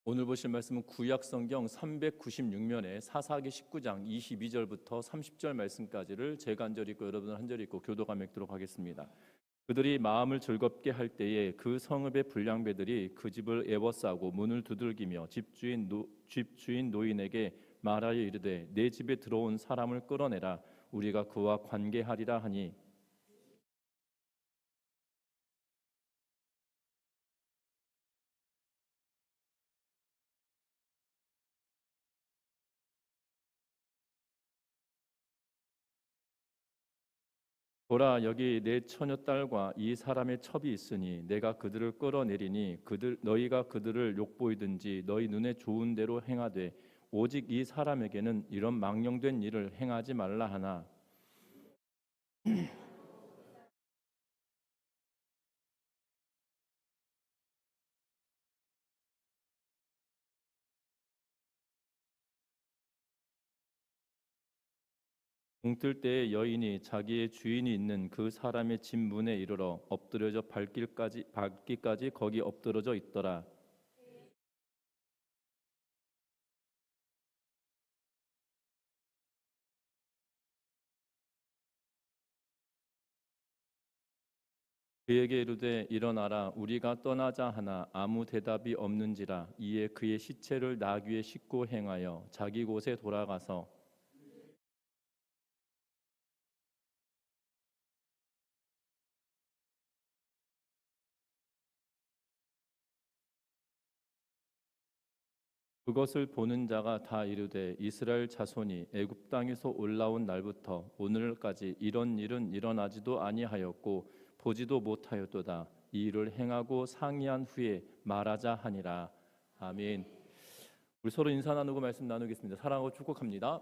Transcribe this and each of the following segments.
오늘 보실 말씀은 구약성경 396면에 사사기 19장 22절부터 30절 말씀까지를 제가 한 절 읽고 여러분은 한 절 읽고 교도가 맺도록 하겠습니다. 그들이 마음을 즐겁게 할 때에 그 성읍의 불량배들이 그 집을 애워싸고 문을 두들기며 집주인 노인에게 말하여 이르되 내 집에 들어온 사람을 끌어내라 우리가 그와 관계하리라 하니 보라 여기 내 처녀딸과 이 사람의 첩이 있으니 내가 그들을 끌어내리니 너희가 그들을 욕보이든지 너희 눈에 좋은 대로 행하되 오직 이 사람에게는 이런 망령된 일을 행하지 말라 하나 동틀 때에 여인이 자기의 주인이 있는 그 사람의 집 문에 이르러 엎드려져 밟기까지 거기 엎드러져 있더라. 그에게 이르되 일어나라 우리가 떠나자 하나 아무 대답이 없는지라 이에 그의 시체를 나귀에 싣고 행하여 자기 곳에 돌아가서 그것을 보는 자가 다 이르되 이스라엘 자손이 애굽 땅에서 올라온 날부터 오늘까지 이런 일은 일어나지도 아니하였고 보지도 못하였도다. 이 일을 행하고 상의한 후에 말하자 하니라. 아멘. 우리 서로 인사 나누고 말씀 나누겠습니다. 사랑하고 축복합니다.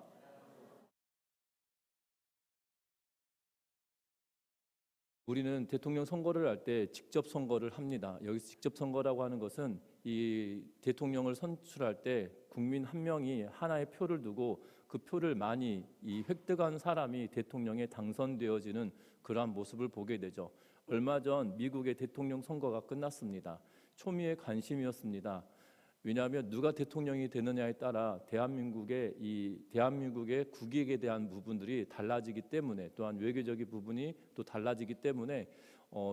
우리는 대통령 선거를 할 때 직접 선거를 합니다. 여기서 직접 선거라고 하는 것은 이 대통령을 선출할 때 국민 한 명이 하나의 표를 두고 그 표를 많이 획득한 사람이 대통령에 당선되어지는 그러한 모습을 보게 되죠. 얼마 전 미국의 대통령 선거가 끝났습니다. 초미의 관심이었습니다. 왜냐하면 누가 대통령이 되느냐에 따라 대한민국의 국익에 대한 부분들이 달라지기 때문에 또한 외교적인 부분이 또 달라지기 때문에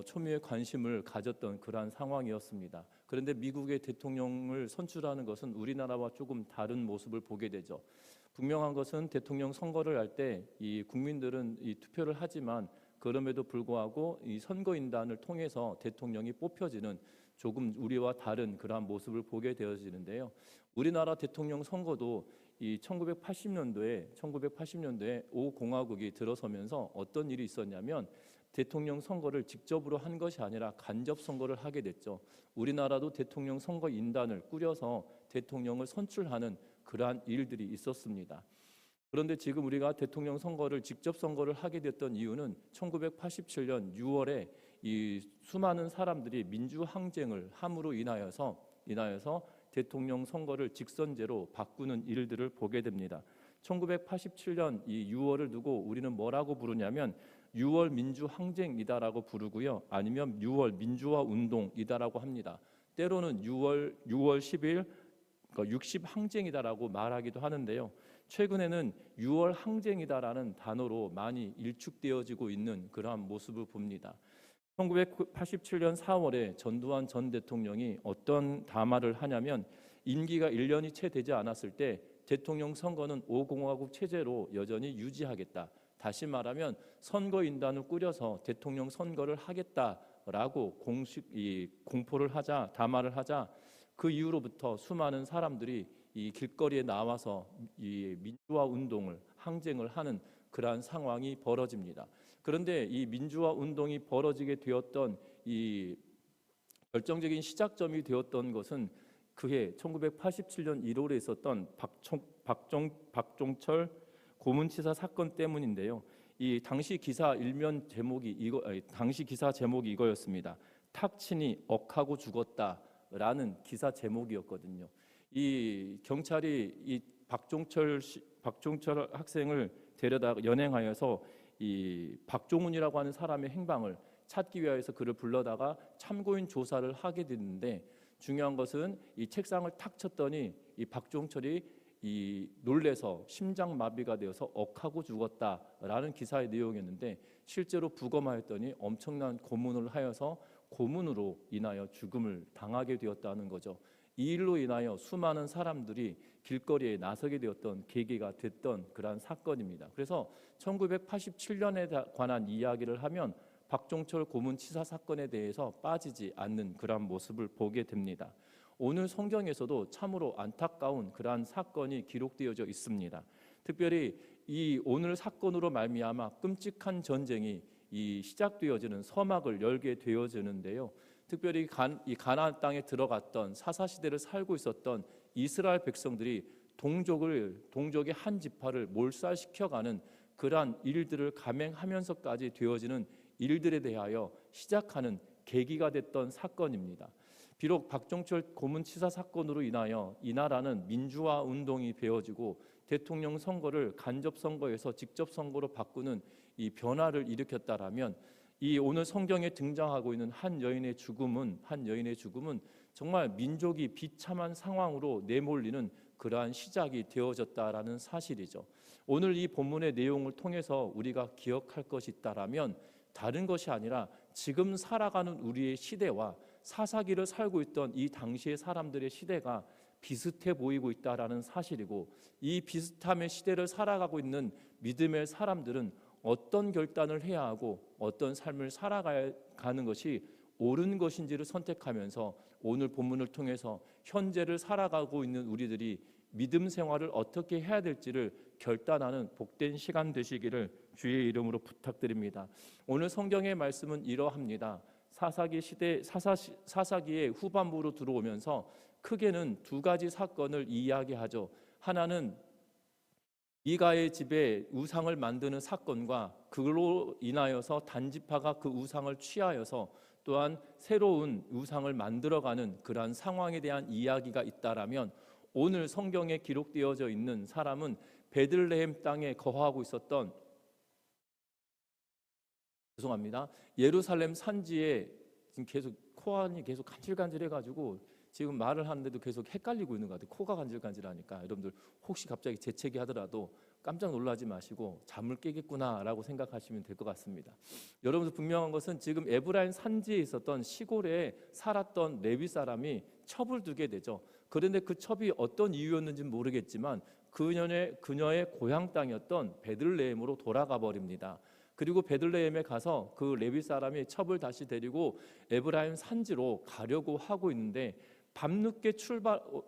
초미의 관심을 가졌던 그러한 상황이었습니다. 그런데 미국의 대통령을 선출하는 것은 우리나라와 조금 다른 모습을 보게 되죠. 분명한 것은 대통령 선거를 할 때 이 국민들은 이 투표를 하지만 그럼에도 불구하고 이 선거인단을 통해서 대통령이 뽑혀지는 조금 우리와 다른 그러한 모습을 보게 되어지는데요. 우리나라 대통령 선거도 이 1980년도에 5공화국이 들어서면서 어떤 일이 있었냐면 대통령 선거를 직접으로 한 것이 아니라 간접 선거를 하게 됐죠. 우리나라도 대통령 선거 인단을 꾸려서 대통령을 선출하는 그러한 일들이 있었습니다. 그런데 지금 우리가 대통령 선거를 직접 선거를 하게 됐던 이유는 1987년 6월에 이 수많은 사람들이 민주 항쟁을 함으로 인하여서 대통령 선거를 직선제로 바꾸는 일들을 보게 됩니다. 1987년 이 6월을 두고 우리는 뭐라고 부르냐면 6월 민주 항쟁이다라고 부르고요. 아니면 6월 민주화 운동이다라고 합니다. 때로는 6월 10일 60 항쟁이다라고 말하기도 하는데요. 최근에는 6월 항쟁이다라는 단어로 많이 일축되어지고 있는 그러한 모습을 봅니다. 1987년 4월에 전두환 전 대통령이 어떤 담화를 하냐면 임기가 1년이 채 되지 않았을 때 대통령 선거는 5공화국 체제로 여전히 유지하겠다. 다시 말하면 선거인단을 꾸려서 대통령 선거를 하겠다라고 공포를 하자, 담화를 하자 그 이후로부터 수많은 사람들이 이 길거리에 나와서 이 민주화 운동을 항쟁을 하는 그러한 상황이 벌어집니다. 그런데 이 민주화 운동이 벌어지게 되었던 이 결정적인 시작점이 되었던 것은 그해 1987년 1월에 있었던 박종철 고문치사 사건 때문인데요. 이 당시 기사 제목이 이거였습니다. 탁친이 억하고 죽었다라는 기사 제목이었거든요. 이 경찰이 이 박종철 학생을 데려다 연행하여서 이 박종훈이라고 하는 사람의 행방을 찾기 위해서 그를 불러다가 참고인 조사를 하게 됐는데 중요한 것은 이 책상을 탁 쳤더니 이 박종철이 이 놀래서 심장마비가 되어서 억하고 죽었다라는 기사의 내용이었는데, 실제로 부검하였더니 엄청난 고문을 하여서 고문으로 인하여 죽음을 당하게 되었다는 거죠. 이 일로 인하여 수많은 사람들이 길거리에 나서게 되었던 계기가 됐던 그러한 사건입니다. 그래서 1987년에 관한 이야기를 하면 박종철 고문치사 사건에 대해서 빠지지 않는 그러한 모습을 보게 됩니다. 오늘 성경에서도 참으로 안타까운 그러한 사건이 기록되어져 있습니다. 특별히 이 오늘 사건으로 말미암아 끔찍한 전쟁이 이 시작되어지는 서막을 열게 되어지는데요. 특별히 이 가나안 땅에 들어갔던 사사시대를 살고 있었던 이스라엘 백성들이 동족의 한 지파를 몰살시켜가는 그러한 일들을 감행하면서까지 되어지는 일들에 대하여 시작하는 계기가 됐던 사건입니다. 비록 박종철 고문치사 사건으로 인하여 이 나라는 민주화 운동이 되어지고 대통령 선거를 간접 선거에서 직접 선거로 바꾸는 이 변화를 일으켰다라면, 이 오늘 성경에 등장하고 있는 한 여인의 죽음은 정말 민족이 비참한 상황으로 내몰리는 그러한 시작이 되어졌다라는 사실이죠. 오늘 이 본문의 내용을 통해서 우리가 기억할 것이 있다라면 다른 것이 아니라 지금 살아가는 우리의 시대와 사사기를 살고 있던 이 당시의 사람들의 시대가 비슷해 보이고 있다라는 사실이고, 이 비슷함의 시대를 살아가고 있는 믿음의 사람들은 어떤 결단을 해야 하고 어떤 삶을 살아가는 것이 옳은 것인지를 선택하면서 오늘 본문을 통해서 현재를 살아가고 있는 우리들이 믿음 생활을 어떻게 해야 될지를 결단하는 복된 시간 되시기를 주의 이름으로 부탁드립니다. 오늘 성경의 말씀은 이러합니다. 사사기의 후반부로 들어오면서 크게는 두 가지 사건을 이야기하죠. 하나는 미가의 집에 우상을 만드는 사건과 그걸로 인하여서 단지파가 그 우상을 취하여서 또한 새로운 우상을 만들어가는 그러한 상황에 대한 이야기가 있다라면, 오늘 성경에 기록되어져 있는 사람은 베들레헴 땅에 거하고 있었던 예루살렘 산지에 지금 계속 코안이 계속 간질간질해가지고 지금 말을 하는데도 계속 헷갈리고 있는 것 같아요. 코가 간질간질하니까 여러분들 혹시 갑자기 재채기 하더라도 깜짝 놀라지 마시고 잠을 깨겠구나라고 생각하시면 될 것 같습니다. 여러분들 분명한 것은 지금 에브라임 산지에 있었던 시골에 살았던 레위 사람이 첩을 두게 되죠. 그런데 그 첩이 어떤 이유였는지는 모르겠지만 그녀의 고향 땅이었던 베들레헴으로 돌아가 버립니다. 그리고 베들레헴에 가서 그 레위 사람이 첩을 다시 데리고 에브라임 산지로 가려고 하고 있는데, 밤늦게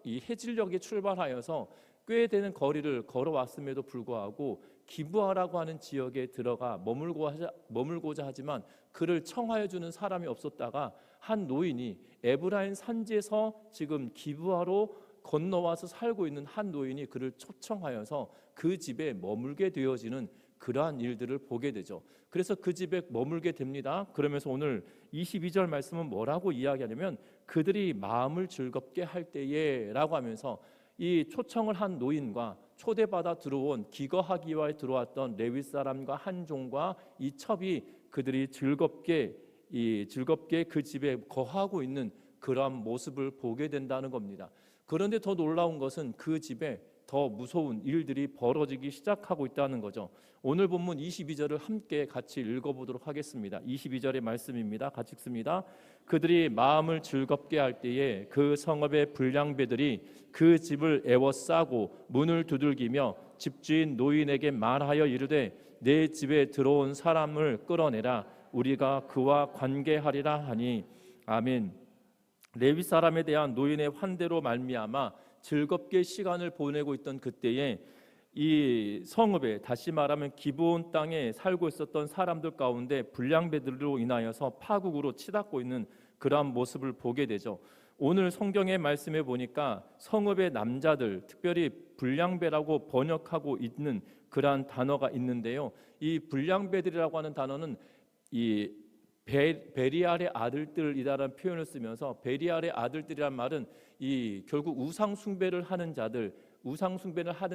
이 해질녘에 출발하여서 꽤 되는 거리를 걸어왔음에도 불구하고 기브아라고 하는 지역에 들어가 머물고자 하지만 그를 청하여 주는 사람이 없었다가 한 노인이 에브라임 산지에서 지금 기브아로 건너와서 살고 있는 한 노인이 그를 초청하여서 그 집에 머물게 되어지는 그러한 일들을 보게 되죠. 그래서 그 집에 머물게 됩니다. 그러면서 오늘 22절 말씀은 뭐라고 이야기하냐면 그들이 마음을 즐겁게 할 때에 라고 하면서 이 초청을 한 노인과 초대받아 들어온 기거하기 위하여 들어왔던 레위 사람과 한 종과 이 첩이 그들이 즐겁게 그 집에 거하고 있는 그러한 모습을 보게 된다는 겁니다. 그런데 더 놀라운 것은 그 집에 더 무서운 일들이 벌어지기 시작하고 있다는 거죠. 오늘 본문 22절을 함께 같이 읽어보도록 하겠습니다. 22절의 말씀입니다. 같이 읽습니다. 그들이 마음을 즐겁게 할 때에 그 성읍의 불량배들이 그 집을 에워싸고 문을 두들기며 집주인 노인에게 말하여 이르되 내 집에 들어온 사람을 끌어내라. 우리가 그와 관계하리라 하니. 아멘. 레위 사람에 대한 노인의 환대로 말미암아 즐겁게 시간을 보내고 있던 그때에 이 성읍에, 다시 말하면 기브온 땅에 살고 있었던 사람들 가운데 불량배들로 인하여서 파국으로 치닫고 있는 그러한 모습을 보게 되죠. 오늘 성경의 말씀에 보니까 성읍의 남자들, 특별히 불량배라고 번역하고 있는 그러한 단어가 있는데요. 이 불량배들이라고 하는 단어는 이 베리알의 아들들이다라는 표현을 쓰면서, 베리알의 아들들이란 말은 이 결국 우상 숭배를 하는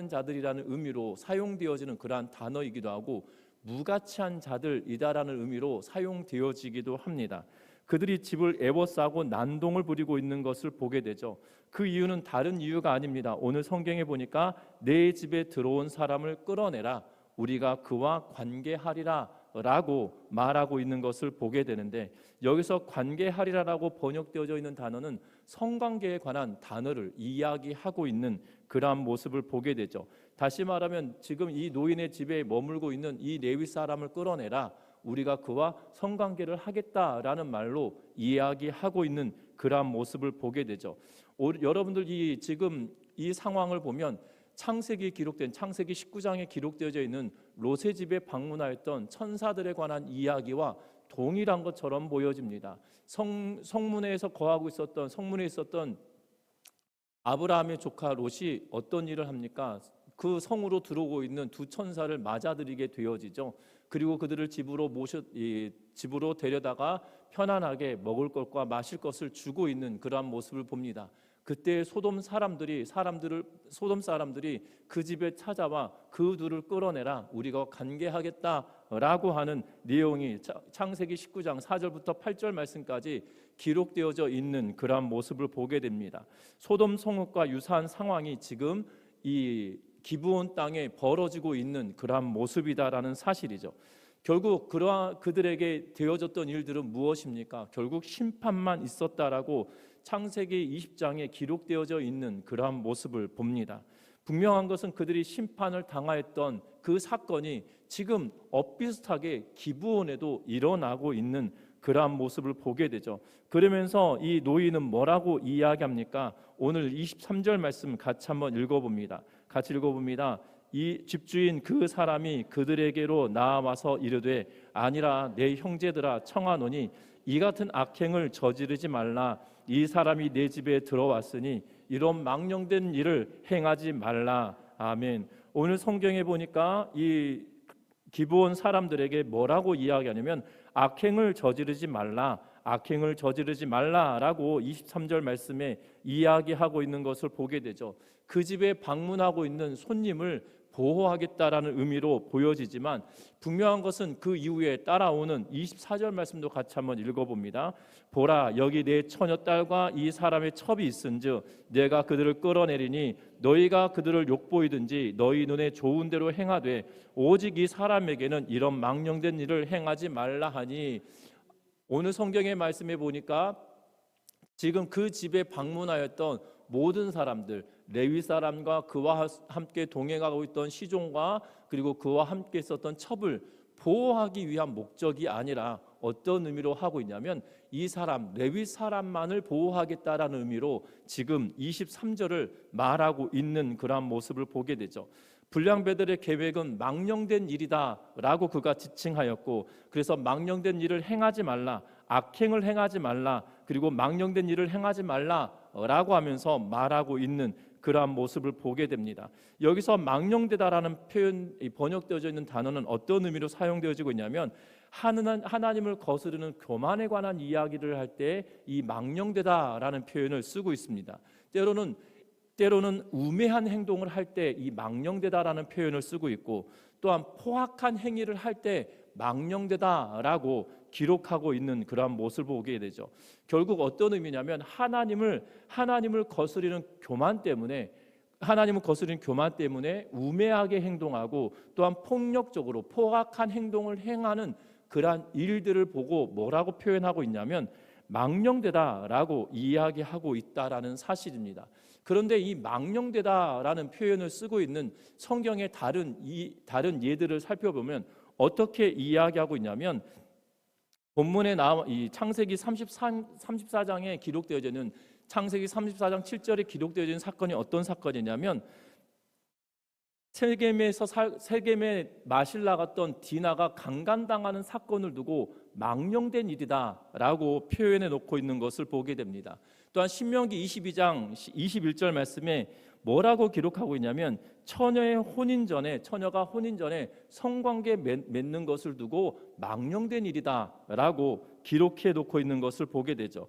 자들이라는 의미로 사용되어지는 그러한 단어이기도 하고 무가치한 자들이다라는 의미로 사용되어지기도 합니다. 그들이 집을 에워싸고 난동을 부리고 있는 것을 보게 되죠. 그 이유는 다른 이유가 아닙니다. 오늘 성경에 보니까 내 집에 들어온 사람을 끌어내라, 우리가 그와 관계하리라 라고 말하고 있는 것을 보게 되는데, 여기서 관계하리라라고 번역되어져 있는 단어는 성관계에 관한 단어를 이야기하고 있는 그러한 모습을 보게 되죠. 다시 말하면 지금 이 노인의 집에 머물고 있는 이 레위 사람을 끌어내라, 우리가 그와 성관계를 하겠다라는 말로 이야기하고 있는 그러한 모습을 보게 되죠. 여러분들 지금 이 상황을 보면 창세기 19장에 기록되어져 있는 롯의 집에 방문하였던 천사들에 관한 이야기와 동일한 것처럼 보여집니다. 성문에 있었던 아브라함의 조카 롯이 어떤 일을 합니까? 그 성으로 들어오고 있는 두 천사를 맞아들이게 되어지죠. 그리고 그들을 집으로 데려다가 편안하게 먹을 것과 마실 것을 주고 있는 그러한 모습을 봅니다. 그때 소돔 사람들이 그 집에 찾아와 그 둘을 끌어내라, 우리가 관계하겠다라고 하는 내용이 창세기 19장 4절부터 8절 말씀까지 기록되어져 있는 그러한 모습을 보게 됩니다. 소돔 성읍과 유사한 상황이 지금 이 기브온 땅에 벌어지고 있는 그러한 모습이다라는 사실이죠. 결국 그들에게 되어졌던 일들은 무엇입니까? 결국 심판만 있었다라고 창세기 20장에 기록되어져 있는 그러한 모습을 봅니다. 분명한 것은 그들이 심판을 당하였던 그 사건이 지금 엇비슷하게 기브온에도 일어나고 있는 그러한 모습을 보게 되죠. 그러면서 이 노인은 뭐라고 이야기합니까? 오늘 23절 말씀 같이 한번 읽어봅니다. 이 집주인 그 사람이 그들에게로 나와서 이르되, 아니라 내 형제들아 청하노니 이 같은 악행을 저지르지 말라. 이 사람이 내 집에 들어왔으니 이런 망령된 일을 행하지 말라. 아멘. 오늘 성경에 보니까 이 기브온 사람들에게 뭐라고 이야기하냐면 악행을 저지르지 말라라고 23절 말씀에 이야기하고 있는 것을 보게 되죠. 그 집에 방문하고 있는 손님을 보호하겠다라는 의미로 보여지지만, 분명한 것은 그 이후에 따라오는 24절 말씀도 같이 한번 읽어봅니다. 보라, 여기 내 처녀딸과 이 사람의 첩이 있은즉 내가 그들을 끌어내리니 너희가 그들을 욕보이든지 너희 눈에 좋은 대로 행하되 오직 이 사람에게는 이런 망령된 일을 행하지 말라 하니, 오늘 성경의 말씀에 보니까 지금 그 집에 방문하였던 모든 사람들, 레위 사람과 그와 함께 동행하고 있던 시종과 그리고 그와 함께 있었던 첩을 보호하기 위한 목적이 아니라 어떤 의미로 하고 있냐면 이 사람, 레위 사람만을 보호하겠다라는 의미로 지금 23절을 말하고 있는 그러한 모습을 보게 되죠. 불량배들의 계획은 망령된 일이다라고 그가 지칭하였고, 그래서 망령된 일을 행하지 말라, 악행을 행하지 말라, 그리고 망령된 일을 행하지 말라라고 하면서 말하고 있는 그러한 모습을 보게 됩니다. 여기서 망령되다라는 표현, 번역되어져 있는 단어는 어떤 의미로 사용되어지고 있냐면 하나님을 거스르는 교만에 관한 이야기를 할 때 이 망령되다라는 표현을 쓰고 있습니다. 때로는 우매한 행동을 할 때 이 망령되다라는 표현을 쓰고 있고, 또한 포악한 행위를 할 때 망령되다라고 기록하고 있는 그러한 모습을 보게 되죠. 결국 어떤 의미냐면 하나님을 거스리는 교만 때문에 우매하게 행동하고 또한 폭력적으로 포악한 행동을 행하는 그러한 일들을 보고 뭐라고 표현하고 있냐면 망령되다라고 이야기하고 있다라는 사실입니다. 그런데 이 망령되다라는 표현을 쓰고 있는 성경의 다른 예들을 살펴보면 어떻게 이야기하고 있냐면, 본문에 이 창세기 34장에 기록되어져 있는 창세기 34장 7절에 기록되어져 있는 사건이 어떤 사건이냐면, 세겜에 마실 나갔던 디나가 강간당하는 사건을 두고 망령된 일이다라고 표현해 놓고 있는 것을 보게 됩니다. 또한 신명기 22장 21절 말씀에 뭐라고 기록하고 있냐면, 처녀가 혼인 전에 성관계 맺는 것을 두고 망령된 일이다라고 기록해 놓고 있는 것을 보게 되죠.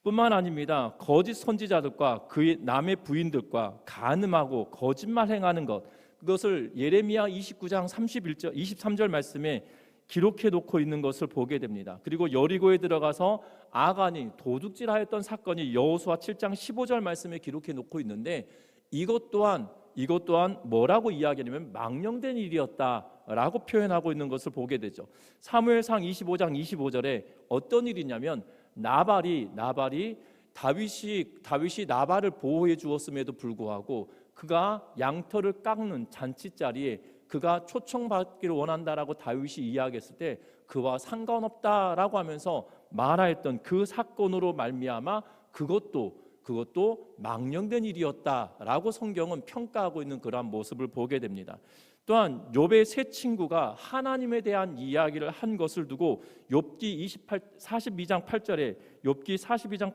뿐만 아닙니다. 거짓 선지자들과 그의 남의 부인들과 간음하고 거짓말 행하는 것, 그것을 예레미야 29장 23절 말씀에 기록해 놓고 있는 것을 보게 됩니다. 그리고 여리고에 들어가서 아간이 도둑질하였던 사건이 여호수아 7장 15절 말씀에 기록해 놓고 있는데 이것 또한 뭐라고 이야기하냐면 망령된 일이었다라고 표현하고 있는 것을 보게 되죠. 사무엘상 25장 25절에 어떤 일이냐면 나발이 다윗이 나발을 보호해 주었음에도 불구하고 그가 양털을 깎는 잔치 자리에 그가 초청받기를 원한다라고 다윗이 이야기했을 때 그와 상관없다라고 하면서 말하였던 그 사건으로 말미암아 그것도 망령된 일이었다라고 성경은 평가하고 있는 그러한 모습을 보게 됩니다. 또한 욥의 세 친구가 하나님에 대한 이야기를 한 것을 두고 욥기 42장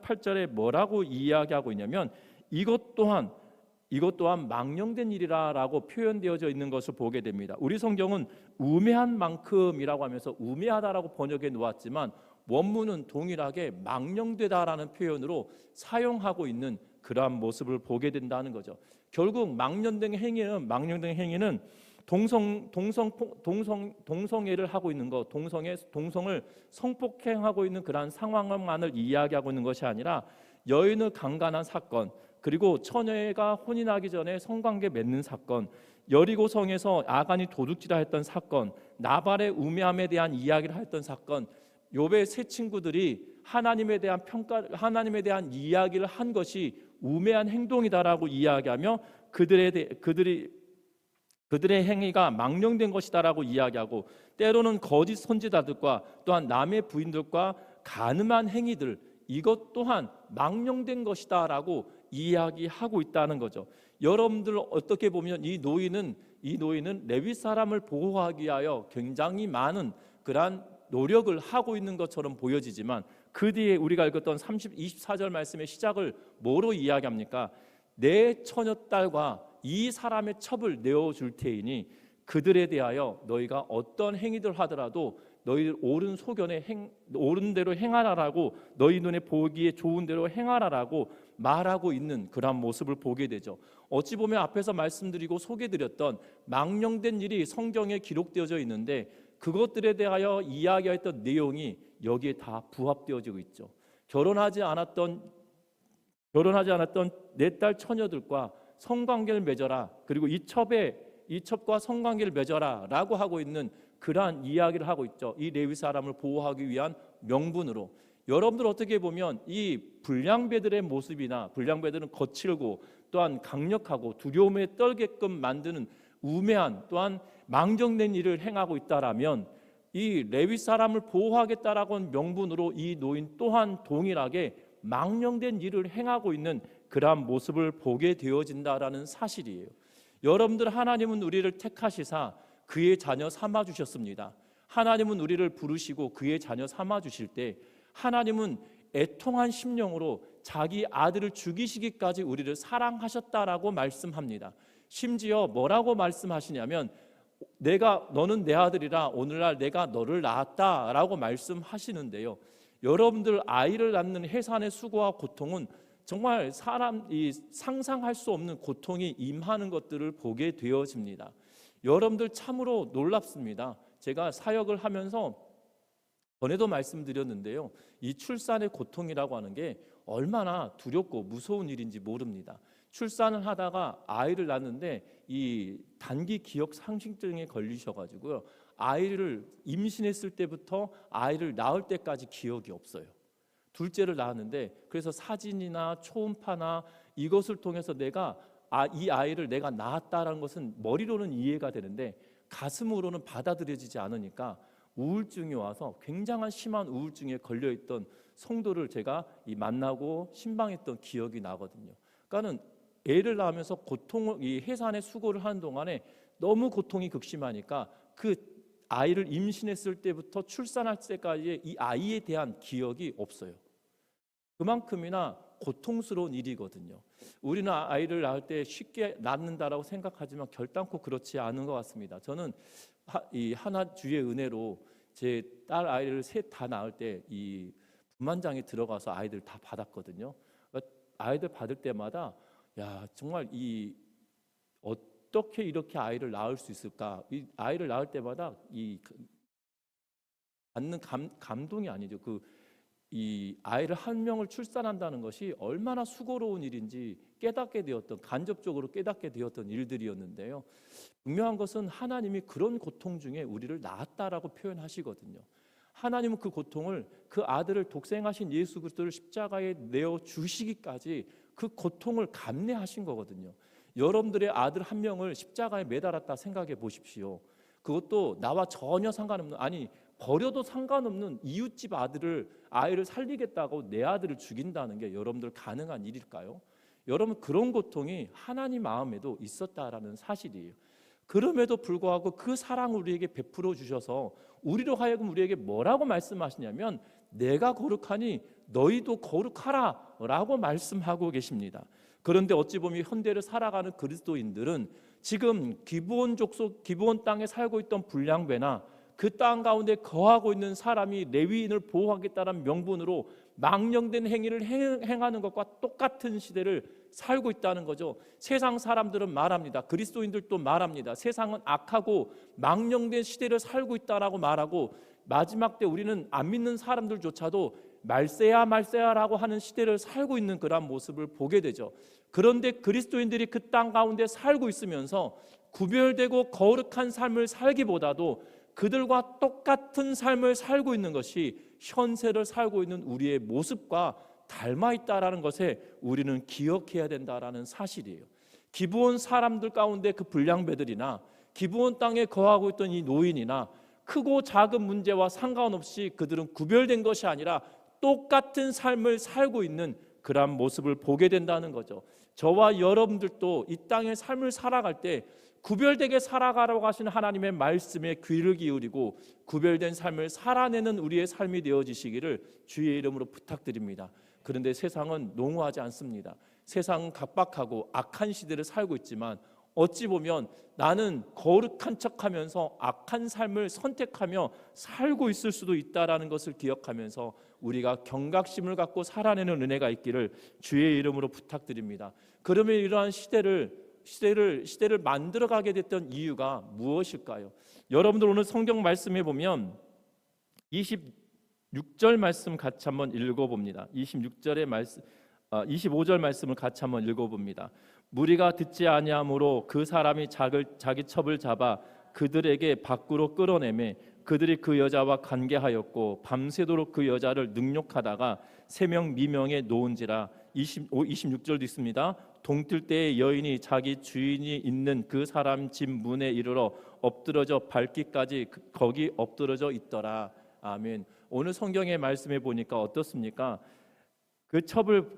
8절에 뭐라고 이야기하고 있냐면 이것 또한 망령된 일이라고 표현되어져 있는 것을 보게 됩니다. 우리 성경은 우매한 만큼이라고 하면서 우매하다라고 번역해 놓았지만 원문은 동일하게 망령되다라는 표현으로 사용하고 있는 그러한 모습을 보게 된다는 거죠. 결국 망령된 행위는 동성애를 하고 있는 것, 동성을 성폭행하고 있는 그러한 상황만을 이야기하고 있는 것이 아니라 여인을 강간한 사건, 그리고 처녀가 혼인하기 전에 성관계 맺는 사건, 여리고성에서 아간이 도둑질하였던 사건, 나발의 우매함에 대한 이야기를 하였던 사건, 욥의 세 친구들이 하나님에 대한 이야기를 한 것이 우매한 행동이다라고 이야기하며 그들의 행위가 망령된 것이다라고 이야기하고 때로는 거짓 선지자들과 또한 남의 부인들과 간음한 행위들 이것 또한 망령된 것이다라고 이야기하고 있다는 거죠. 여러분들 어떻게 보면 이 노인은 레위 사람을 보호하기 위하여 굉장히 많은 그러한 노력을 하고 있는 것처럼 보여지지만 그 뒤에 우리가 읽었던 24절 말씀의 시작을 뭐로 이야기합니까? 내 처녀딸과 이 사람의 첩을 내어줄 테이니 그들에 대하여 너희가 어떤 행위들 하더라도 너희들 옳은 대로 행하라라고 너희 눈에 보기에 좋은 대로 행하라라고 말하고 있는 그런 모습을 보게 되죠. 어찌 보면 앞에서 말씀드리고 소개드렸던 망령된 일이 성경에 기록되어져 있는데 그것들에 대하여 이야기했던 내용이 여기에 다 부합되어지고 있죠. 결혼하지 않았던 내 딸 처녀들과 성관계를 맺어라. 그리고 이 첩과 성관계를 맺어라라고 하고 있는 그러한 이야기를 하고 있죠. 이 레위 사람을 보호하기 위한 명분으로. 여러분들 어떻게 보면 이 불량배들의 모습이나 불량배들은 거칠고 또한 강력하고 두려움에 떨게끔 만드는 우매한 또한 망정된 일을 행하고 있다라면 이 레위 사람을 보호하겠다라고 하는 명분으로 이 노인 또한 동일하게 망령된 일을 행하고 있는 그러한 모습을 보게 되어진다라는 사실이에요. 여러분들 하나님은 우리를 택하시사 그의 자녀 삼아 주셨습니다. 하나님은 우리를 부르시고 그의 자녀 삼아 주실 때 하나님은 애통한 심령으로 자기 아들을 죽이시기까지 우리를 사랑하셨다라고 말씀합니다. 심지어 뭐라고 말씀하시냐면 너는 내 아들이라 오늘날 내가 너를 낳았다라고 말씀하시는데요. 여러분들 아이를 낳는 해산의 수고와 고통은 정말 사람이 상상할 수 없는 고통이 임하는 것들을 보게 되어집니다. 여러분들 참으로 놀랍습니다. 제가 사역을 하면서 전에도 말씀드렸는데요. 이 출산의 고통이라고 하는 게 얼마나 두렵고 무서운 일인지 모릅니다. 출산을 하다가 아이를 낳는데 이 단기 기억 상실증에 걸리셔가지고요. 아이를 임신했을 때부터 아이를 낳을 때까지 기억이 없어요. 둘째를 낳았는데 그래서 사진이나 초음파나 이것을 통해서 이 아이를 내가 낳았다라는 것은 머리로는 이해가 되는데 가슴으로는 받아들여지지 않으니까 우울증이 와서 굉장한 심한 우울증에 걸려있던 성도를 제가 만나고 신방했던 기억이 나거든요. 그러니까는 애를 낳으면서 이 해산의 수고를 하는 동안에 너무 고통이 극심하니까 그 아이를 임신했을 때부터 출산할 때까지의 이 아이에 대한 기억이 없어요. 그만큼이나 고통스러운 일이거든요. 우리는 아이를 낳을 때 쉽게 낳는다라고 생각하지만 결단코 그렇지 않은 것 같습니다. 저는 이 하나 주의 은혜로 제 딸 아이를 셋 다 낳을 때 이 분만장에 들어가서 아이들 다 받았거든요. 그러니까 아이들 받을 때마다 정말 어떻게 이렇게 아이를 낳을 수 있을까? 이 아이를 낳을 때마다 받는 감동이 아니죠. 이 아이를 한 명을 출산한다는 것이 얼마나 수고로운 일인지 간접적으로 깨닫게 되었던 일들이었는데요. 분명한 것은 하나님이 그런 고통 중에 우리를 낳았다라고 표현하시거든요. 하나님은 그 고통을, 그 아들을, 독생하신 예수 그리스도를 십자가에 내어 주시기까지 그 고통을 감내하신 거거든요. 여러분들의 아들 한 명을 십자가에 매달았다 생각해 보십시오. 그것도 나와 전혀 상관없는, 아니 버려도 상관없는 이웃집 아이를 살리겠다고 내 아들을 죽인다는 게 여러분들 가능한 일일까요? 여러분, 그런 고통이 하나님 마음에도 있었다라는 사실이에요. 그럼에도 불구하고 그 사랑을 우리에게 베풀어 주셔서 우리로 하여금 우리에게 뭐라고 말씀하시냐면 내가 거룩하니 너희도 거룩하라 라고 말씀하고 계십니다. 그런데 어찌 보면 현대를 살아가는 그리스도인들은 지금 기브온 땅에 살고 있던 불량배나 그 땅 가운데 거하고 있는 사람이 레위인을 보호하겠다는 명분으로 망령된 행위를 행하는 것과 똑같은 시대를 살고 있다는 거죠. 세상 사람들은 말합니다. 그리스도인들도 말합니다. 세상은 악하고 망령된 시대를 살고 있다라고 말하고, 마지막 때 우리는 안 믿는 사람들조차도 말세야라고 하는 시대를 살고 있는 그런 모습을 보게 되죠. 그런데 그리스도인들이 그 땅 가운데 살고 있으면서 구별되고 거룩한 삶을 살기보다도 그들과 똑같은 삶을 살고 있는 것이 현세를 살고 있는 우리의 모습과 닮아 있다라는 것에 우리는 기억해야 된다라는 사실이에요. 기브온 사람들 가운데 그 불량배들이나 기브온 땅에 거하고 있던 이 노인이나 크고 작은 문제와 상관없이 그들은 구별된 것이 아니라 똑같은 삶을 살고 있는 그러한 모습을 보게 된다는 거죠. 저와 여러분들도 이 땅의 삶을 살아갈 때 구별되게 살아가라고 하시는 하나님의 말씀에 귀를 기울이고 구별된 삶을 살아내는 우리의 삶이 되어지시기를 주의 이름으로 부탁드립니다. 그런데 세상은 농후하지 않습니다. 세상은 각박하고 악한 시대를 살고 있지만 어찌 보면 나는 거룩한 척하면서 악한 삶을 선택하며 살고 있을 수도 있다라는 것을 기억하면서 우리가 경각심을 갖고 살아내는 은혜가 있기를 주의 이름으로 부탁드립니다. 그러면 이러한 시대를 만들어가게 됐던 이유가 무엇일까요? 여러분들 오늘 성경 말씀해 보면 26절 말씀 같이 한번 읽어봅니다. 25절 말씀을 같이 한번 읽어봅니다. 무리가 듣지 아니하므로 그 사람이 자기 첩을 잡아 그들에게 밖으로 끌어내매 그들이 그 여자와 관계하였고 밤새도록 그 여자를 능욕하다가 세명 미명에 놓은지라. 26절도 있습니다. 동틀 때에 여인이 자기 주인이 있는 그 사람 집 문에 이르러 엎드러져 밟기까지 거기 엎드러져 있더라. 아멘. 오늘 성경의 말씀에 보니까 어떻습니까? 그 첩을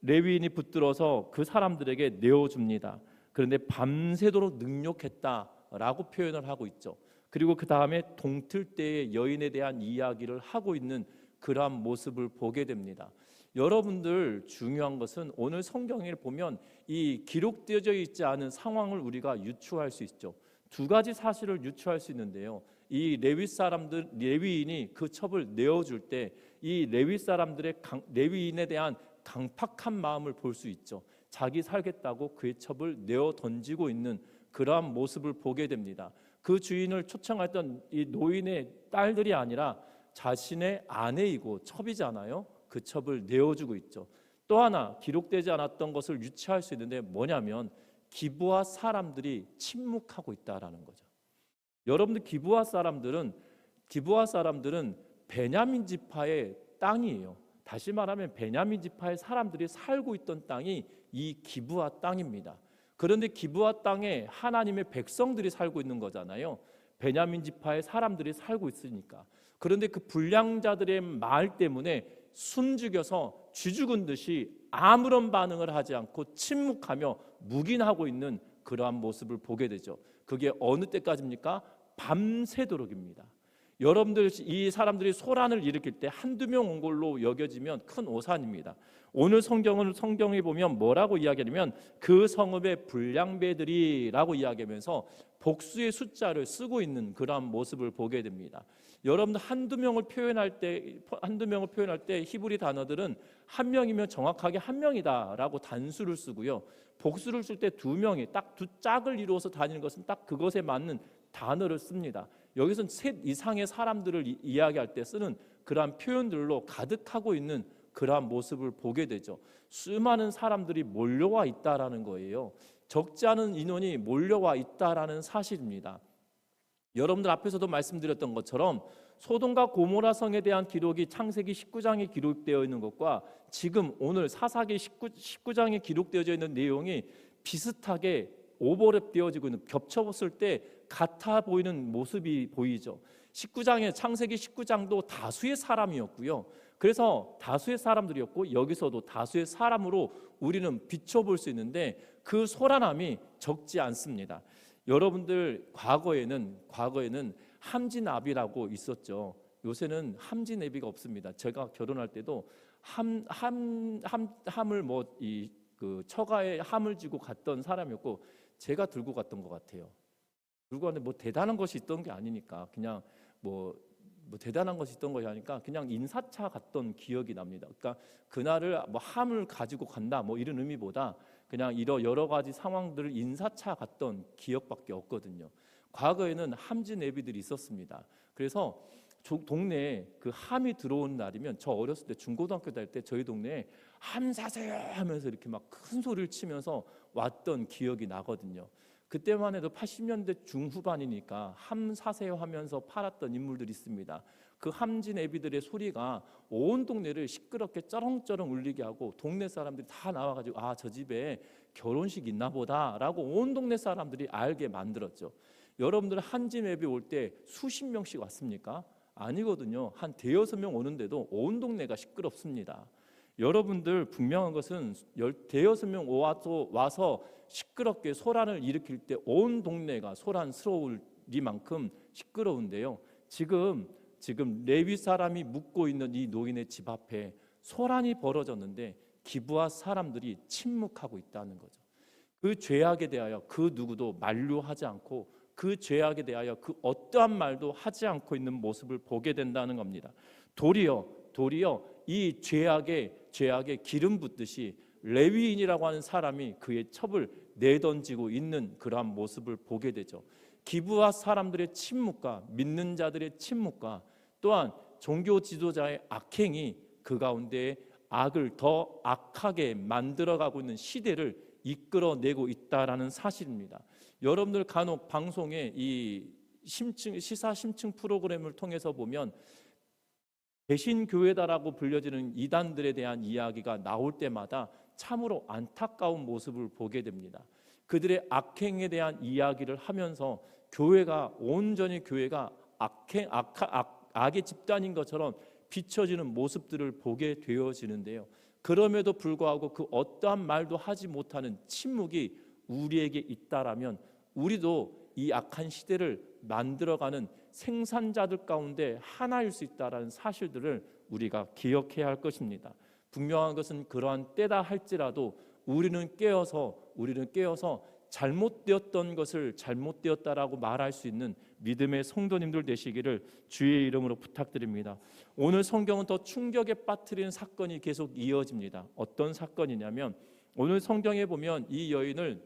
레위인이 붙들어서 그 사람들에게 내어줍니다. 그런데 밤새도록 능욕했다라고 표현을 하고 있죠. 그리고 그 다음에 동틀 때의 여인에 대한 이야기를 하고 있는 그러한 모습을 보게 됩니다. 여러분들, 중요한 것은 오늘 성경을 보면 이 기록되어져 있지 않은 상황을 우리가 유추할 수 있죠. 두 가지 사실을 유추할 수 있는데요. 이 레위인이 그 첩을 내어줄 때 이 레위인에 대한 강팍한 마음을 볼 수 있죠. 자기 살겠다고 그의 첩을 내어 던지고 있는 그러한 모습을 보게 됩니다. 그 주인을 초청했던 이 노인의 딸들이 아니라 자신의 아내이고 첩이잖아요. 그 첩을 내어주고 있죠. 또 하나 기록되지 않았던 것을 유추할 수 있는데 뭐냐면 기브아 사람들이 침묵하고 있다라는 거죠. 여러분들, 기브아 사람들은 베냐민 지파의 땅이에요. 다시 말하면 베냐민 지파의 사람들이 살고 있던 땅이 이 기브아 땅입니다. 그런데 기브아 땅에 하나님의 백성들이 살고 있는 거잖아요. 베냐민 지파의 사람들이 살고 있으니까. 그런데 그 불량자들의 말 때문에 숨죽여서 쥐죽은 듯이 아무런 반응을 하지 않고 침묵하며 묵인하고 있는 그러한 모습을 보게 되죠. 그게 어느 때까지입니까? 밤새도록입니다. 여러분들, 이 사람들이 소란을 일으킬 때 한두 명 온 걸로 여겨지면 큰 오산입니다. 오늘 성경에 보면 뭐라고 이야기하냐면 그 성읍의 불량배들이라고 이야기하면서 복수의 숫자를 쓰고 있는 그러한 모습을 보게 됩니다. 여러분들, 한두 명을 표현할 때 히브리 단어들은 한 명이면 정확하게 한 명이다라고 단수를 쓰고요. 복수를 쓸 때 두 명이 딱 두 짝을 이루어서 다니는 것은 딱 그것에 맞는 단어를 씁니다. 여기서는 셋 이상의 사람들을 이야기할 때 쓰는 그러한 표현들로 가득하고 있는 그러한 모습을 보게 되죠. 수많은 사람들이 몰려와 있다라는 거예요. 적지 않은 인원이 몰려와 있다라는 사실입니다. 여러분들 앞에서도 말씀드렸던 것처럼 소돔과 고모라 성에 대한 기록이 창세기 19장에 기록되어 있는 것과 지금 오늘 사사기 19장에 기록되어져 있는 내용이 비슷하게 오버랩되어지고 있는, 겹쳐봤을 때 같아 보이는 모습이 보이죠. 19장에 창세기 19장도 다수의 사람이었고요. 그래서 다수의 사람들이었고 여기서도 다수의 사람으로 우리는 비춰볼 수 있는데 그 소란함이 적지 않습니다. 여러분들 과거에는 함진아비라고 있었죠. 요새는 함진애비가 없습니다. 제가 결혼할 때도 함을 그 처가에 함을 지고 갔던 사람이었고 제가 들고 갔던 것 같아요. 들고 갔는데 뭐 대단한 것이 있던 게 아니니까 그냥 뭐 대단한 것이 있던 것이 아니니까 그냥 인사차 갔던 기억이 납니다. 그러니까 그날을 뭐 함을 가지고 간다 뭐 이런 의미보다 그냥 여러 가지 상황들을 인사차 갔던 기억밖에 없거든요. 과거에는 함진애비들이 있었습니다. 그래서 동네에 그 함이 들어오는 날이면 저 어렸을 때 중고등학교 다닐 때 저희 동네에 함 사세요 하면서 이렇게 막 큰 소리를 치면서 왔던 기억이 나거든요. 그때만 해도 80년대 중후반이니까 함 사세요 하면서 팔았던 인물들이 있습니다. 그 함진애비들의 소리가 온 동네를 시끄럽게 쩌렁쩌렁 울리게 하고 동네 사람들이 다 나와가지고 아, 저 집에 결혼식 있나 보다라고 온 동네 사람들이 알게 만들었죠. 여러분들 함진애비 올 때 수십 명씩 왔습니까? 아니거든요. 한 대여섯 명 오는데도 온 동네가 시끄럽습니다. 여러분들 분명한 것은 대여섯 명 와서 시끄럽게 소란을 일으킬 때 온 동네가 소란스러울리만큼 시끄러운데요. 지금 레위 사람이 묵고 있는 이 노인의 집 앞에 소란이 벌어졌는데 기브아 사람들이 침묵하고 있다는 거죠. 그 죄악에 대하여 그 누구도 만류하지 않고 그 죄악에 대하여 그 어떠한 말도 하지 않고 있는 모습을 보게 된다는 겁니다. 도리어 이 죄악에 기름 붓듯이 레위인이라고 하는 사람이 그의 첩을 내던지고 있는 그러한 모습을 보게 되죠. 기브아 사람들의 침묵과 믿는 자들의 침묵과 또한 종교 지도자의 악행이 그 가운데 악을 더 악하게 만들어가고 있는 시대를 이끌어내고 있다라는 사실입니다. 여러분들 간혹 방송에 이 시사 심층 프로그램을 통해서 보면 개신교회다라고 불려지는 이단들에 대한 이야기가 나올 때마다 참으로 안타까운 모습을 보게 됩니다. 그들의 악행에 대한 이야기를 하면서 온전히 교회가 악의 집단인 것처럼 비춰지는 모습들을 보게 되어지는데요. 그럼에도 불구하고 그 어떠한 말도 하지 못하는 침묵이 우리에게 있다라면 우리도 이 악한 시대를 만들어가는 생산자들 가운데 하나일 수 있다는 사실들을 우리가 기억해야 할 것입니다. 분명한 것은 그러한 때다 할지라도 우리는 깨어서 잘못되었던 것을 잘못되었다라고 말할 수 있는 믿음의 성도님들 되시기를 주의 이름으로 부탁드립니다. 오늘 성경은 더 충격에 빠뜨리는 사건이 계속 이어집니다. 어떤 사건이냐면 오늘 성경에 보면 이 여인을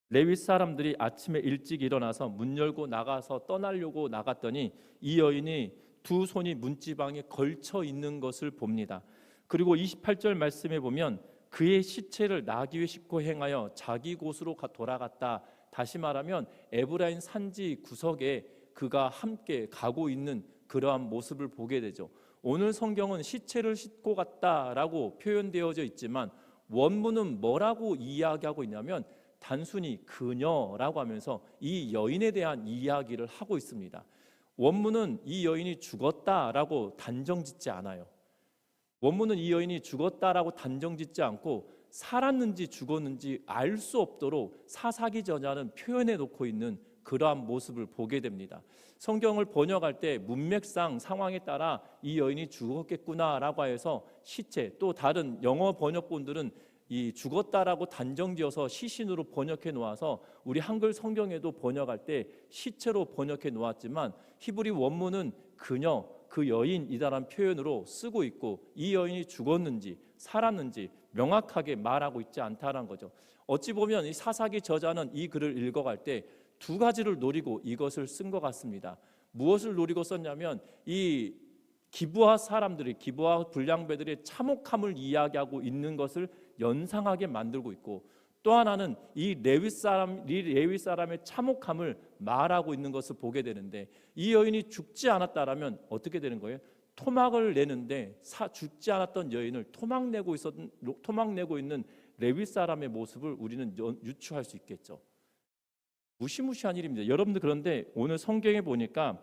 레위 사람들이 아침에 일찍 일어나서 문 열고 나가서 떠나려고 나갔더니 이 여인이 두 손이 문지방에 걸쳐 있는 것을 봅니다. 그리고 28절 말씀에 보면 그의 시체를 나귀 위에 싣고 행하여 자기 곳으로 돌아갔다. 다시 말하면 에브라임 산지 구석에 그가 함께 가고 있는 그러한 모습을 보게 되죠. 오늘 성경은 시체를 싣고 갔다라고 표현되어져 있지만 원문은 뭐라고 이야기하고 있냐면 단순히 그녀라고 하면서 이 여인에 대한 이야기를 하고 있습니다. 원문은 이 여인이 죽었다라고 단정짓지 않아요. 원문은 이 여인이 죽었다라고 단정짓지 않고 살았는지 죽었는지 알 수 없도록 사사기전야는 표현해 놓고 있는 그러한 모습을 보게 됩니다. 성경을 번역할 때 문맥상 상황에 따라 이 여인이 죽었겠구나라고 해서 시체, 또 다른 영어 번역본들은 이 죽었다라고 단정지어서 시신으로 번역해 놓아서 우리 한글 성경에도 번역할 때 시체로 번역해 놓았지만 히브리 원문은 그녀, 그 여인이다라는 표현으로 쓰고 있고 이 여인이 죽었는지 살았는지 명확하게 말하고 있지 않다는 거죠. 어찌 보면 이 사사기 저자는 이 글을 읽어갈 때 두 가지를 노리고 이것을 쓴 것 같습니다. 무엇을 노리고 썼냐면 이 기브아 사람들이, 기브아 불량배들의 참혹함을 이야기하고 있는 것을 연상하게 만들고 있고, 또 하나는 이 레위 사람의 참혹함을 말하고 있는 것을 보게 되는데, 이 여인이 죽지 않았다라면 어떻게 되는 거예요? 토막을 내는데 죽지 않았던 여인을 토막내고 있는 레위 사람의 모습을 우리는 유추할 수 있겠죠. 무시무시한 일입니다. 여러분들, 그런데 오늘 성경에 보니까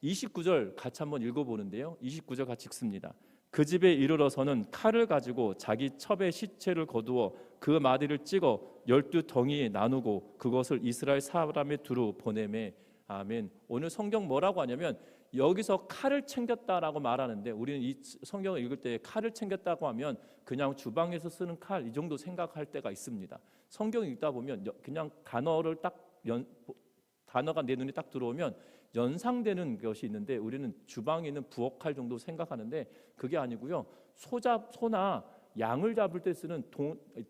29절 같이 한번 읽어보는데요. 29절 같이 읽습니다. 그 집에 이르러서는 칼을 가지고 자기 첩의 시체를 거두어 그 마디를 찍어 12덩이에 나누고 그것을 이스라엘 사람의 두루 보내매. 아멘. 오늘 성경 뭐라고 하냐면 여기서 칼을 챙겼다라고 말하는데, 우리는 이 성경을 읽을 때 칼을 챙겼다고 하면 그냥 주방에서 쓰는 칼, 이 정도 생각할 때가 있습니다. 성경 읽다 보면 그냥 단어가 내 눈에 딱 들어오면 연상되는 것이 있는데, 우리는 주방에 있는 부엌칼 정도 생각하는데 그게 아니고요. 소나 양을 잡을 때 쓰는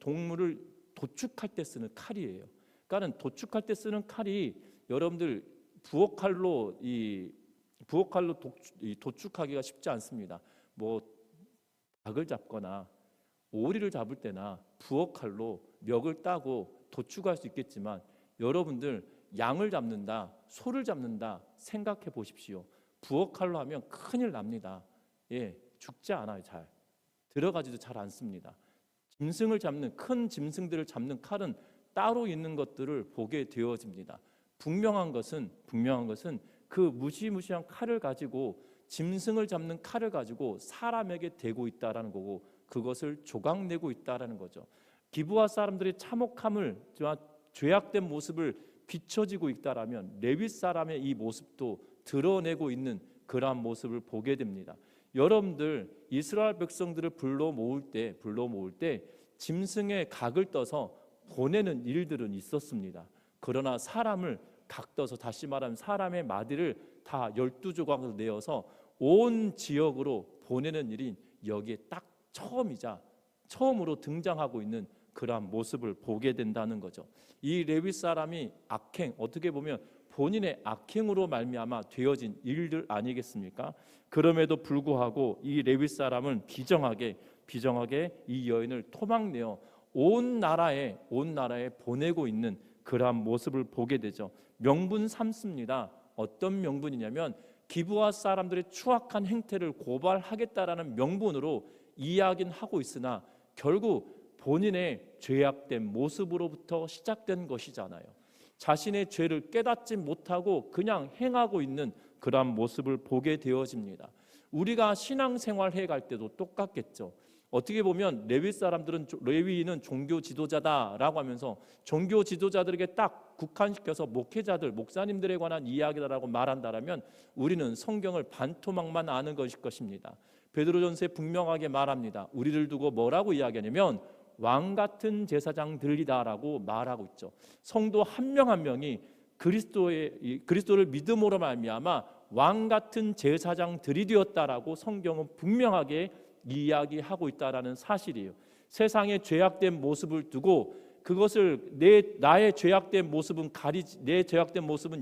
동물을 도축할 때 쓰는 칼이에요. 그러니까 도축할 때 쓰는 칼이 여러분들 부엌칼로 도축하기가 쉽지 않습니다. 뭐 닭을 잡거나 오리를 잡을 때나 부엌칼로 멱을 따고 도축할 수 있겠지만, 여러분들 양을 잡는다, 소를 잡는다 생각해 보십시오. 부엌칼로 하면 큰일 납니다. 죽지 않아요. 잘 들어가지도 잘 않습니다. 짐승을 잡는, 큰 짐승들을 잡는 칼은 따로 있는 것들을 보게 되어집니다. 분명한 것은 그 무시무시한 칼을 가지고, 짐승을 잡는 칼을 가지고 사람에게 대고 있다라는 거고, 그것을 조각내고 있다라는 거죠. 기브아 사람들의 참혹함을, 죄악된 모습을 비춰지고 있다라면 레위 사람의 이 모습도 드러내고 있는 그러한 모습을 보게 됩니다. 여러분들, 이스라엘 백성들을 불러 모을 때 짐승의 각을 떠서 보내는 일들은 있었습니다. 그러나 사람을 각떠서, 다시 말하면 사람의 마디를 다 12조각으로 내어서 온 지역으로 보내는 일이 여기에 딱 처음으로 등장하고 있는 그러한 모습을 보게 된다는 거죠. 이 레위 사람이 어떻게 보면 본인의 악행으로 말미암아 되어진 일들 아니겠습니까? 그럼에도 불구하고 이 레위 사람은 비정하게 이 여인을 토막내어 온 나라에 보내고 있는 그러한 모습을 보게 되죠. 명분 삼습니다. 어떤 명분이냐면 기브아 사람들의 추악한 행태를 고발하겠다라는 명분으로 이야기는 하고 있으나 결국 본인의 죄악된 모습으로부터 시작된 것이잖아요. 자신의 죄를 깨닫지 못하고 그냥 행하고 있는 그러한 모습을 보게 되어집니다. 우리가 신앙생활 해갈 때도 똑같겠죠. 어떻게 보면 레위인은 종교 지도자다라고 하면서 종교 지도자들에게 딱 국한시켜서 목사님들에 관한 이야기다라고 말한다라면 우리는 성경을 반토막만 아는 것일 것입니다. 베드로전서에 분명하게 말합니다. 우리를 두고 뭐라고 이야기하냐면 왕 같은 제사장들이다라고 말하고 있죠. 성도 한 명 한 명이 그리스도를 믿음으로 말미암아 왕 같은 제사장들이 되었다라고 성경은 분명하게 이야기하고 있다라는 사실이에요. 세상의 죄악된 모습을 두고 그것을 나의 죄악된 모습은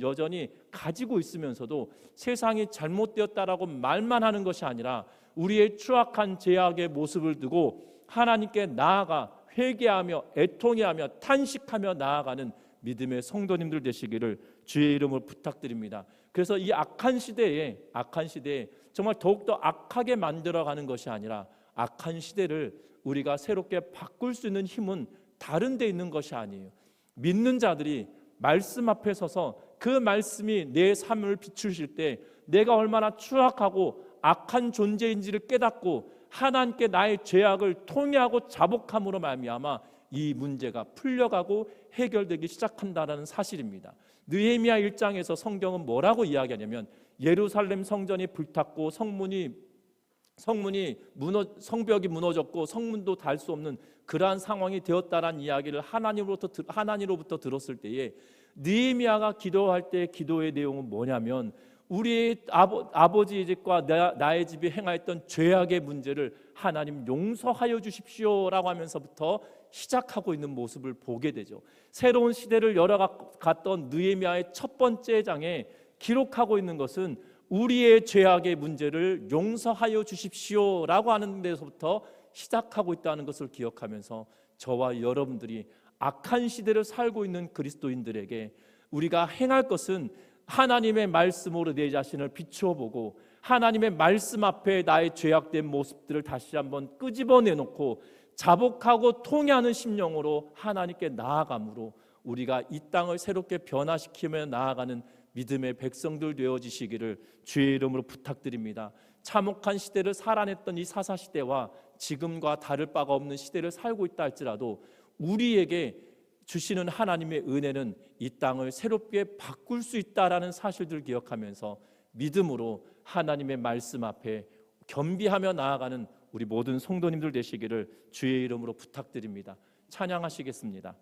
여전히 가지고 있으면서도 세상이 잘못되었다라고 말만 하는 것이 아니라 우리의 추악한 죄악의 모습을 두고 하나님께 나아가 회개하며 애통해하며 탄식하며 나아가는 믿음의 성도님들 되시기를 주의 이름으로 부탁드립니다. 그래서 이 악한 시대에 정말 더욱더 악하게 만들어가는 것이 아니라 악한 시대를 우리가 새롭게 바꿀 수 있는 힘은 다른 데 있는 것이 아니에요. 믿는 자들이 말씀 앞에 서서 그 말씀이 내 삶을 비추실 때 내가 얼마나 추악하고 악한 존재인지를 깨닫고 하나님께 나의 죄악을 통회하고 자복함으로 말미암아 이 문제가 풀려가고 해결되기 시작한다는 사실입니다. 느헤미야 1장에서 성경은 뭐라고 이야기하냐면 예루살렘 성전이 불탔고 성벽이 무너졌고 성문도 달 수 없는 그러한 상황이 되었다라는 이야기를 하나님으로부터 들었을 때에 느헤미야가 기도할 때 기도의 내용은 뭐냐면 우리의 아버지의 집과 나의 집이 행하였던 죄악의 문제를 하나님 용서하여 주십시오라고 하면서부터 시작하고 있는 모습을 보게 되죠. 새로운 시대를 열어갔던 느헤미야의 첫 번째 장에 기록하고 있는 것은 우리의 죄악의 문제를 용서하여 주십시오라고 하는 데서부터 시작하고 있다는 것을 기억하면서 저와 여러분들이 악한 시대를 살고 있는 그리스도인들에게 우리가 행할 것은 하나님의 말씀으로 내 자신을 비추어 보고 하나님의 말씀 앞에 나의 죄악된 모습들을 다시 한번 끄집어내놓고 자복하고 통회하는 심령으로 하나님께 나아감으로 우리가 이 땅을 새롭게 변화시키며 나아가는 믿음의 백성들 되어지시기를 주의 이름으로 부탁드립니다. 참혹한 시대를 살아냈던 이 사사시대와 지금과 다를 바가 없는 시대를 살고 있다 할지라도 우리에게 주시는 하나님의 은혜는 이 땅을 새롭게 바꿀 수 있다라는 사실들을 기억하면서 믿음으로 하나님의 말씀 앞에 겸비하며 나아가는 우리 모든 성도님들 되시기를 주의 이름으로 부탁드립니다. 찬양하시겠습니다.